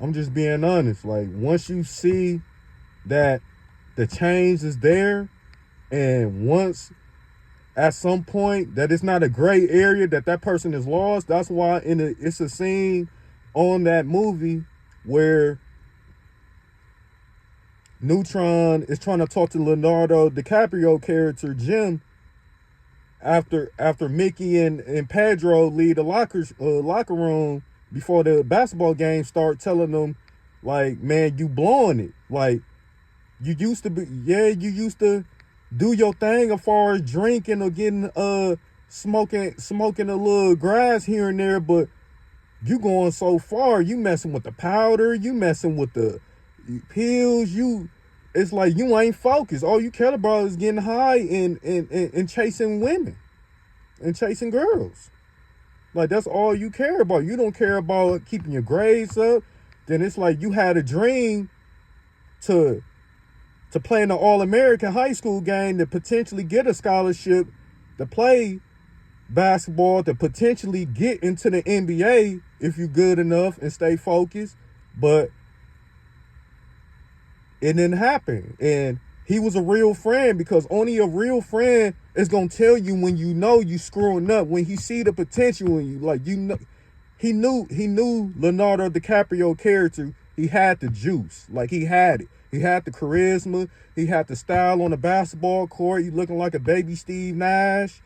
I'm just being honest. Like, once you see that the change is there, and once at some point that it's not a gray area that person is lost, that's why it's a scene on that movie where Neutron is trying to talk to Leonardo DiCaprio character Jim after Mickey and Pedro leave the locker room before the basketball game start, telling them like, man, you blowing it. Like, you used to do your thing as far as drinking or getting smoking a little grass here and there, but you going so far, you messing with the powder, you messing with the pills, it's like you ain't focused. All you care about is getting high and chasing women and chasing girls. Like, that's all you care about. You don't care about keeping your grades up. Then it's like you had a dream to play in the All-American high school game, to potentially get a scholarship to play basketball, to potentially get into the NBA if you're good enough and stay focused. But it didn't happen. And he was a real friend, because only a real friend is going to tell you when you know you screwing up, when he see the potential in you. Like, you know, he knew Leonardo DiCaprio character. He had the juice. Like, he had it. He had the charisma. He had the style on the basketball court. He looking like a baby Steve Nash.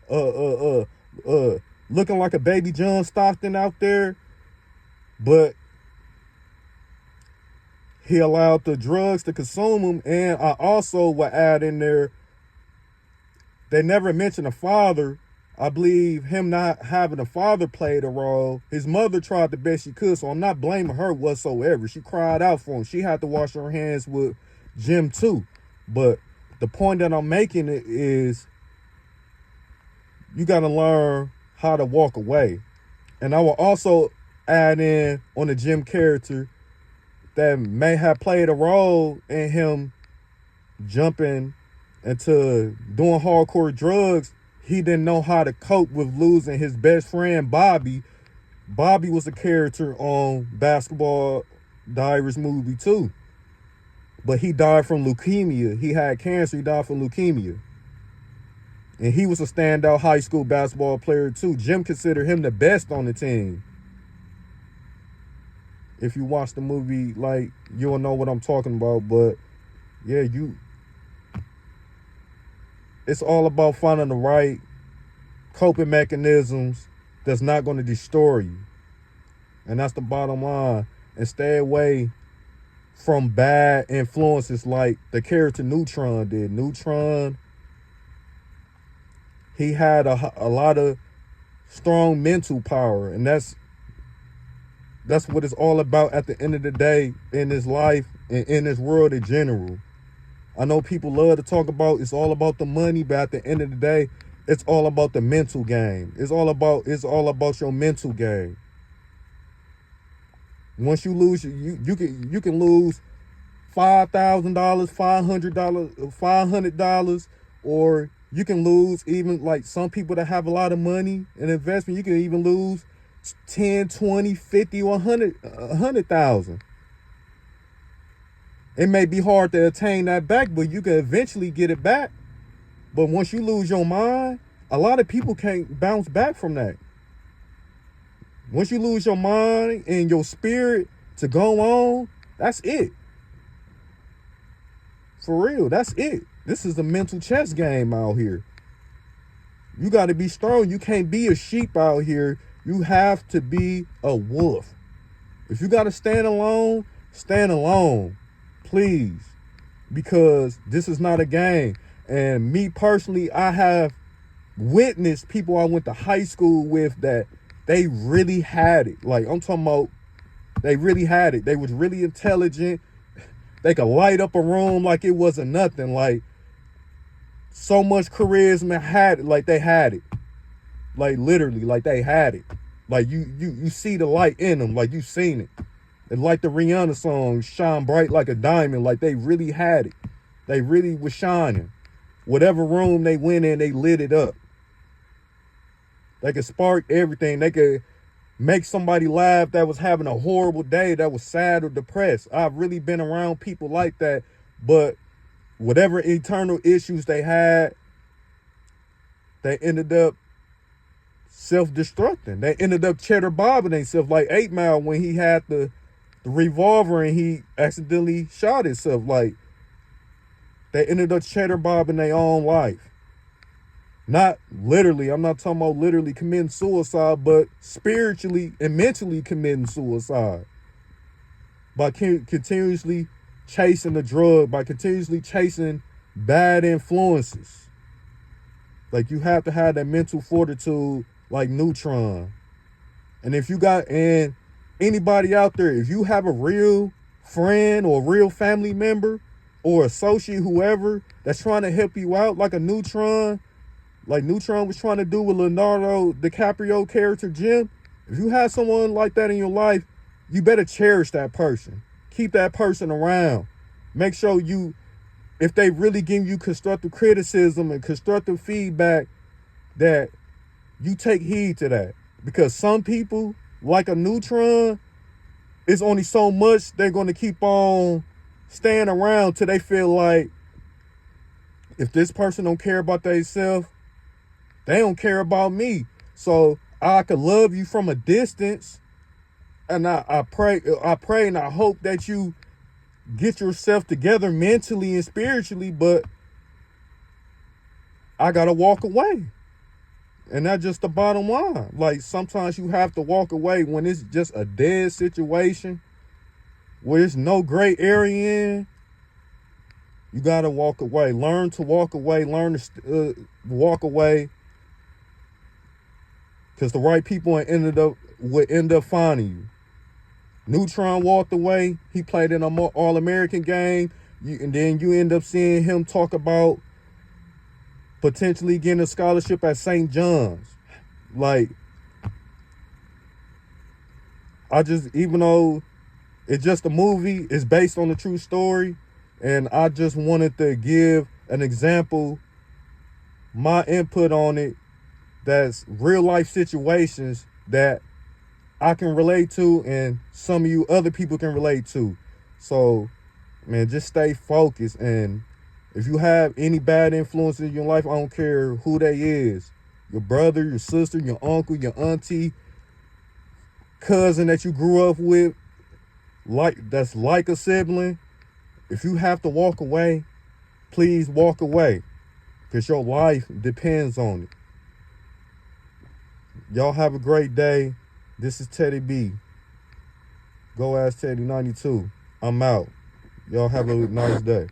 Looking like a baby John Stockton out there. But he allowed the drugs to consume him. And I also would add in there, they never mentioned a father. I believe him not having a father played a role. His mother tried the best she could, so I'm not blaming her whatsoever. She cried out for him. She had to wash her hands with Jim too. But the point that I'm making is, you got to learn how to walk away. And I will also add in on the Jim character that may have played a role in him jumping into doing hardcore drugs. He didn't know how to cope with losing his best friend, Bobby. Bobby was a character on Basketball Diaries movie too. But he died from leukemia. He had cancer. He died from leukemia. And he was a standout high school basketball player too. Jim considered him the best on the team. If you watch the movie, like, you'll know what I'm talking about. But yeah, it's all about finding the right coping mechanisms that's not going to destroy you. And that's the bottom line. And stay away from bad influences like the character Neutron did. Neutron, he had a lot of strong mental power. And that's what it's all about at the end of the day in this life and in this world in general. I know people love to talk about it's all about the money, but at the end of the day, it's all about the mental game. It's all about your mental game. Once you lose, you can lose $5,000, $500, or you can lose, even like some people that have a lot of money in investment, you can even lose 10, 20, 50, or 100,000. It may be hard to attain that back, but you can eventually get it back. But once you lose your mind, a lot of people can't bounce back from that. Once you lose your mind and your spirit to go on, that's it. For real, that's it. This is a mental chess game out here. You got to be strong. You can't be a sheep out here. You have to be a wolf. If you got to stand alone, please. Because this is not a game. And me personally, I have witnessed people I went to high school with that they really had it. Like, I'm talking about, they really had it. They was really intelligent. They could light up a room like it wasn't nothing. Like, so much charisma, had it. Like, they had it. Like, literally, like they had it. Like, you see the light in them. Like, you seen it. And like the Rihanna song, Shine Bright Like a Diamond. Like, they really had it. They really was shining. Whatever room they went in, they lit it up. They could spark everything. They could make somebody laugh that was having a horrible day, that was sad or depressed. I've really been around people like that, but whatever internal issues they had, they ended up self-destructing. They ended up cheddar bobbing themselves like 8 Mile when he had the revolver and he accidentally shot himself. Like, they ended up cheddar bobbing their own life. Not literally, I'm not talking about literally committing suicide, but spiritually and mentally committing suicide. By continuously chasing the drug, by continuously chasing bad influences. Like, you have to have that mental fortitude like Neutron. And if you got, and anybody out there, if you have a real friend or a real family member or associate, whoever, that's trying to help you out like a Neutron, like Neutron was trying to do with Leonardo DiCaprio character Jim, if you have someone like that in your life, you better cherish that person. Keep that person around. Make sure you, if they really give you constructive criticism and constructive feedback, that you take heed to that. Because some people, like a Neutron, it's only so much they're going to keep on staying around till they feel like if this person don't care about themselves, they don't care about me. So I could love you from a distance, and I pray and I hope that you get yourself together mentally and spiritually, but I gotta walk away. And that's just the bottom line. Like, sometimes you have to walk away when it's just a dead situation, where there's no gray area in. You gotta walk away. Learn to walk away. Learn to walk away. Because the right people would end up finding you. Neutron walked away. He played in an All-American game. And then you end up seeing him talk about potentially getting a scholarship at St. John's. Like, even though it's just a movie, it's based on a true story. And I just wanted to give an example, my input on it, that's real life situations that I can relate to and some of you other people can relate to. So, man, just stay focused. And if you have any bad influences in your life, I don't care who they is. Your brother, your sister, your uncle, your auntie, cousin that you grew up with, that's like a sibling. If you have to walk away, please walk away. Because your life depends on it. Y'all have a great day. This is Teddy B. Go Ask Teddy 92. I'm out. Y'all have a nice day.